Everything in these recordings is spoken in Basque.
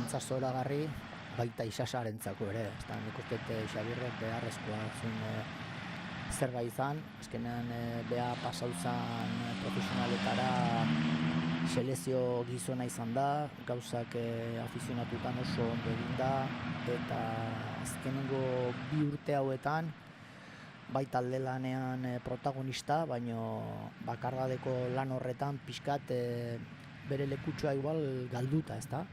baldintza zoragarri baita isasarentzako ere. Nik uste Xabierrek beharrezkoa zuen zerbait izan, azkenean beha pasauzan profesionaletara selezio gizona izan da, gauzak afizionatutan oso ondo egin da, eta azkenengo 2 urte hauetan bai talde lanean protagonista, baino bakardadeko lan horretan pixkat bere lekutxoa igual galduta, ezta?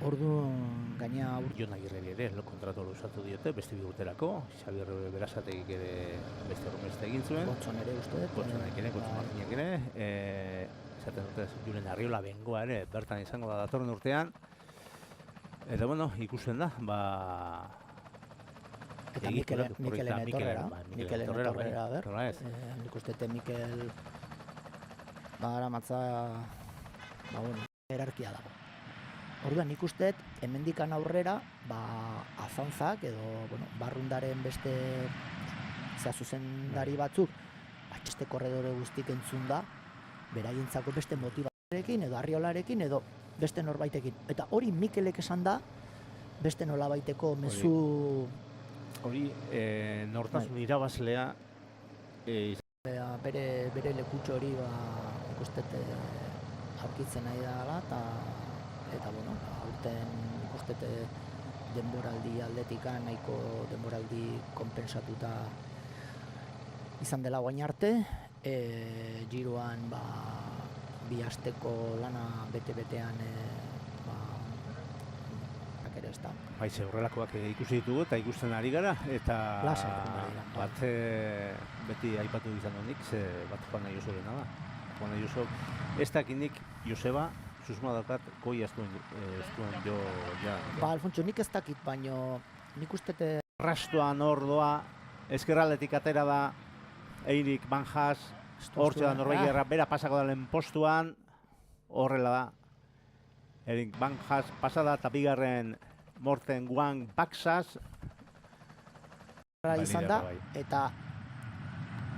Orduan gaina Jon Agirreri ere kontratu luzatu diote beste 2 urterako, Xabier Berasategik ere beste horremeste egin zuen. Gotzon ere uste dut. Gotzon Martinek ere, esaten dute Julen Arriola bengoa ere bertan izango da datorren urtean. Eta bueno, ikusten da, eta Mikelen etorrera, nik uste Mikel aramatza erarkia dago. Orduan nik uste hemendikan aurrera azantzak edo barrundaren beste zuzendari batzuk beste korredore guztik entzun da beraientzako beste motibarekin edo Arriolarekin edo beste norbaitekin. Eta hori Mikelek esan da beste nolabaiteko mezu hori nortasun irabazlea bere lekutxo hori ikustet aurkitzen nahi dela eta bueno, aurten ikustet denboraldi aldetikan nahiko denboraldi konpensatuta izan dela guain arte, Giroan 2 asteko lana bete-betean ere ez da. Baize, horrelakoak ikusi ditugu eta ikusten ari gara, eta bat beti aipatu izan honik, bat Juan Ayuso dena da. Juan Ayuso, ez dakinik Joseba, susmoa daukat, goi ez duen jo... Alfontxo, nik ez dakit, baino nik ustete... Rastuan hor doa, ezkerraletik atera da, Eirik Banjas, hortxe da Norvegiarra, bera pasako dalen postuan, horrela da. Eirik Banjas pasada eta bigarren Morten Guan Baxas. Izan da, eta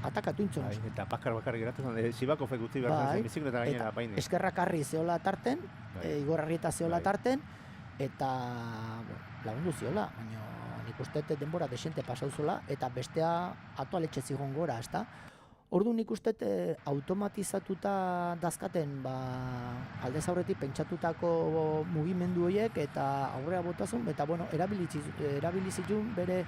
atakatu intzun. Eta bakar geratu zen, Sibakofek utzi behar zen bizikleta gainera baine. Eskerrak harri zehola tarten, Igorrarrieta zehola tarten, eta lagundu zehola, baina nik uste denbora desente pasauzola, eta bestea atualetxe zigon gora, ezta? Orduan nik uste automatizatuta dazkaten aldez aurretik pentsatutako mugimendu horiek eta aurrea botazun, eta bueno, erabilizitun bere,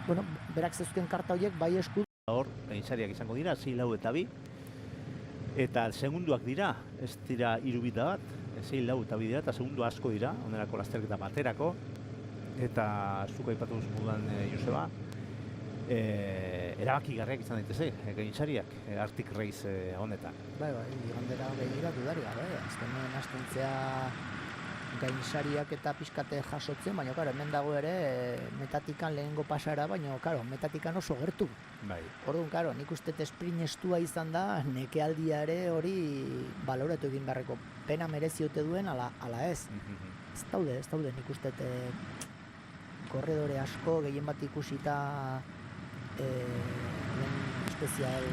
bueno, berak zezken karta horiek bai esku. Hor, peintzariak izango dira, 6, 4 eta 2, eta segunduak dira, ez dira 3 bita bat, 6, 4 eta 2 dira, eta segundu asko dira, onerako lasterketa baterako, eta zuko aipatu moduan Joseba, erabakigarriak izan daiteze, peintzariak, Arctic Race honetan. Bai, igandera begiratu dari gabe, azkenean hastentzea gainsariak eta pixkate jasotzen, baina hemen dago ere metatikan lehengo pasara, baina metatikan oso gertu. Orduan, nik uste sprint estua izan da, nekealdia ere hori baloratu egin beharreko pena mereziote duen, ala ez. Ez daude, nik uste korredore asko, gehien bat ikusita espezial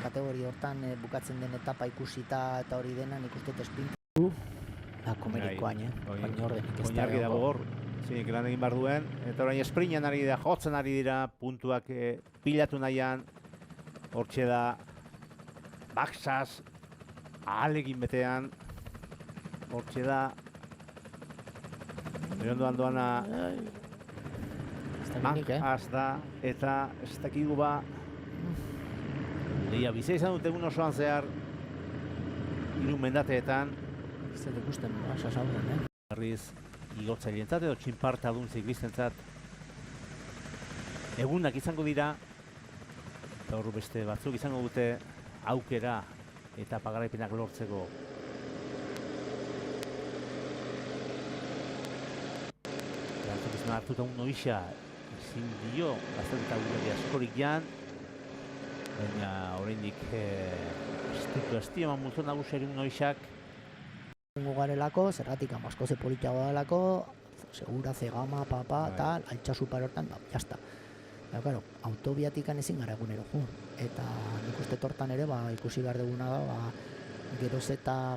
kategoria hortan bukatzen den etapa ikusita eta hori dena, nik uste sprint komerikoain, baina ordenik ez da. Oinarri dago hor, zinik lan egin behar duen, eta orain esprintan ari dira, jotzen ari dira, puntuak pilatu nahian, hortxe da, Baxas, ahalegin betean, hortxe da, erondoan doana, Banjas da, eta ez dakigu lehia bizia izan dut egun osoan zehar, 3 mendateetan, ez dut ikusten, sasauden, Berriz, igotzaileentzat edo txinparta dun ziklistentzat egunak izango dira, eta hor beste batzuk izango dute aukera eta pagaraipenak lortzeko. Erantzukizuna hartuta un noixa, ezin dio, gazteleta gure askorik jan, baina oraindik ez dio eman multzon nagusiari un noixak. Garelako, zergatik asko ze politiagoa delako, segura, zegama, tal, altxasu parortan, jazta. Baina, autobiatikan ezin gara egunero jun. Eta nik uste tortan ere, ikusi behar duguna da, geroz eta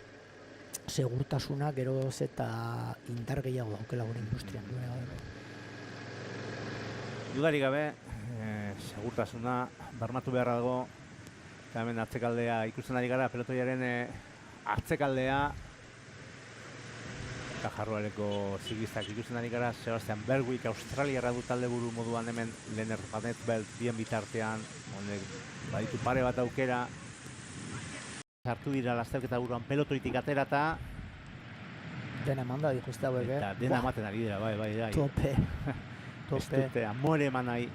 segurtasuna geroz eta indar gehiago daukela gure industrian. Dudarik gabe, segurtasuna bermatu beharra dago. Eta hemen atzekaldea ikusten ari gara, pelotoiaren atzekaldea. Eta jarroareko ziklistak ikusten ari gara, Sebastian Berwick Australiarra du talde buru moduan hemen Lennart Van Etvelt bien bitartean. Honek baditu pare bat aukera. Sartu dira lasterketa buruan pelotoitik atera eta Dena eman da, ikuste hauek, eta dena ematen ari dira, bai. Tope. Ez dute amore eman nahi.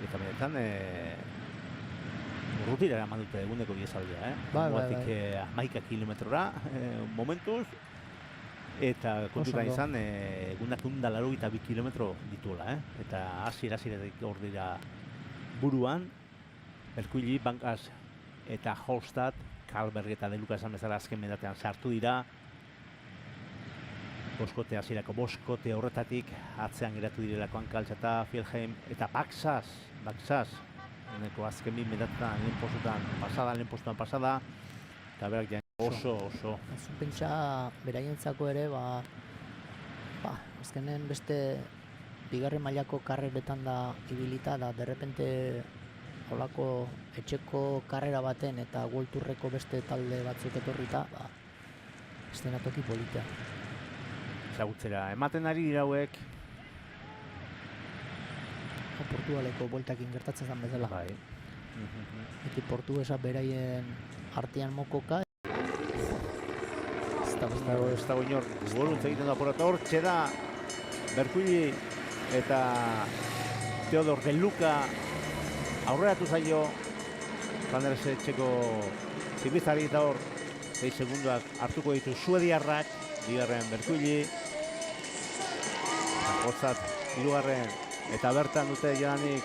Eta benetan, urrutira eman dute eguneko iesaldea, Guatik 11 kilometrora, momentuz. Eta kontuta izan, egunak 182 kilometro dituela, Eta hasieratik hor dira buruan. Berkuili, Bankas eta Hofstad, Kalberg eta De Luca esan bezala azken mendatean sartu dira. Boskote hasierako boskote horretatik atzean geratu direlakoan Kaltza eta Fjellheim eta Baxas. Honeko azken bin mendatean lehen postuan pasada. Eta berak jan oso. Pentsa beraientzako ere, azkenen beste bigarren mailako karreretan da ibilita da, derrepente holako etxeko karrera baten eta World Tourreko beste talde batzuk etorrita, estenatoki politea. Ezagutzera ematen ari dira hauek. Portugaleko bueltakin gertatzen zen bezala. Bai. Eti portugesa beraien artean mokoka. Ez dago inor, goruntz egiten da porata hortxe da. Berkuili eta Theodor De Luca aurreratu zaio. Flanders etxeko ziklistari eta hor 6 segunduak hartuko ditu suediarrak. Bigarren Berkuili. Hostat, hirugarren. Eta bertan dute jadanik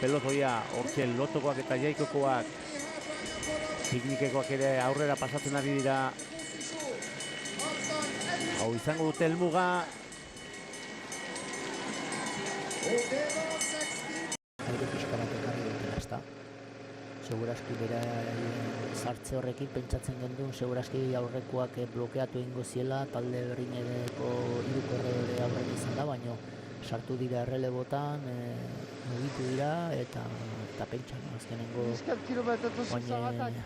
pelotoia, hortxe lotokoak eta jaikokoak. Piknikekoak ere aurrera pasatzen ari dira. Hau izango dute helmuga. Aire pixka bat ekarri dutela, ezta? Seguraski bera sartze horrekin pentsatzen gendun, seguraski aurrekoak blokeatu egingo ziela, talde berdineko hiru korredore aurren izan da, baina sartu dira errelebotan, mugitu dira eta pentsa, azkenengo baina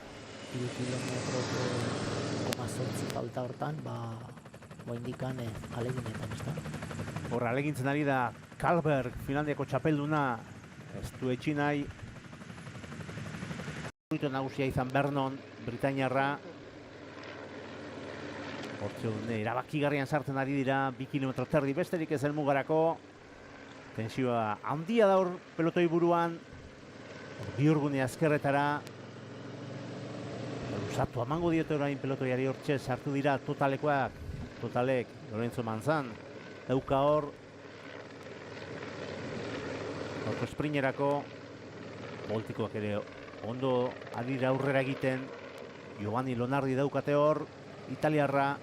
3 kilometroko 0,8 falta hortan, indikan aleginetan, ezta? Hor, alegintzen ari da Kalberg, Finlandiako txapelduna, ez du etxi nahi. Nagusia izan Vernon, Britainiarra. Hortxe erabakigarrian sartzen ari dira, 2 kilometro terdi besterik ez helmugarako. Tensioa handia da hor pelotoi buruan. Bihurgune azkerretara. Usatu amango diote orain pelotoiari hortxe sartu dira Totalek, Lorenzo Manzan. Dauka hor. Horko springerako. Boltikoak ere ondo adira aurrera egiten. Giovanni Lonardi daukate hor. Italiarra.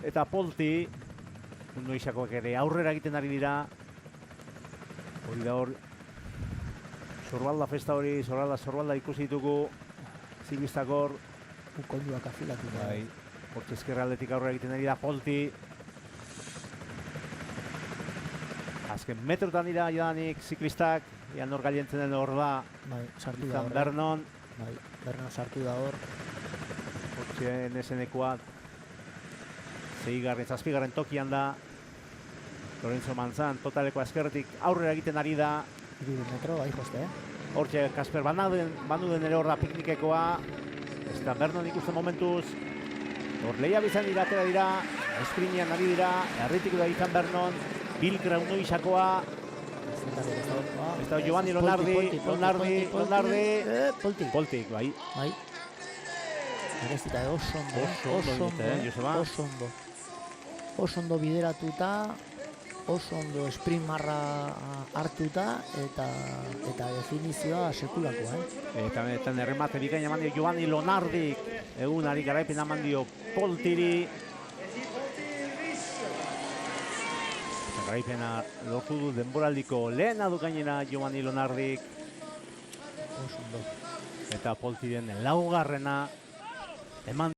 Eta Polti. Noizakoak ere aurrera egiten ari dira. Hori da hor. Sorbalda festa hori, sorbalda ikusi ditugu. Ziklistak hor. Ukonduak afilatu da. Hortz ezkerraldetik aurrera egiten ari da Polti. Azken metrotan dira jadanik ziklistak. Ian hor galientzen den hor da. Sartu da hor. Vernon. Vernon sartu da hor. Hortxe nesenekoa. 6. tokian da. Lorenzo Manzan, Totaleko azkerretik aurrera egiten ari da. 3 metro, joste, Hortxe Kasper Banuden ere hor da piknikekoa. Ez da Vernon ikusten momentuz. Hor lehia bizan dira, atera dira. Esprinean ari dira. Erritiko da izan Vernon. Bilkra unoizakoa. Ez da Giovanni Lonardi. Poltik, bai. Erezita oso ondo bideratuta, oso ondo sprint marra hartuta eta definizioa sekulakoa, Eta erremate bikaina eman dio Giovanni Lonardi. Egunari garaipen eman dio Poltiri. Garaipena lortu du denboraldiko lehena du gainera Giovanni Lonardik. Eta Poltiren laugarrena eman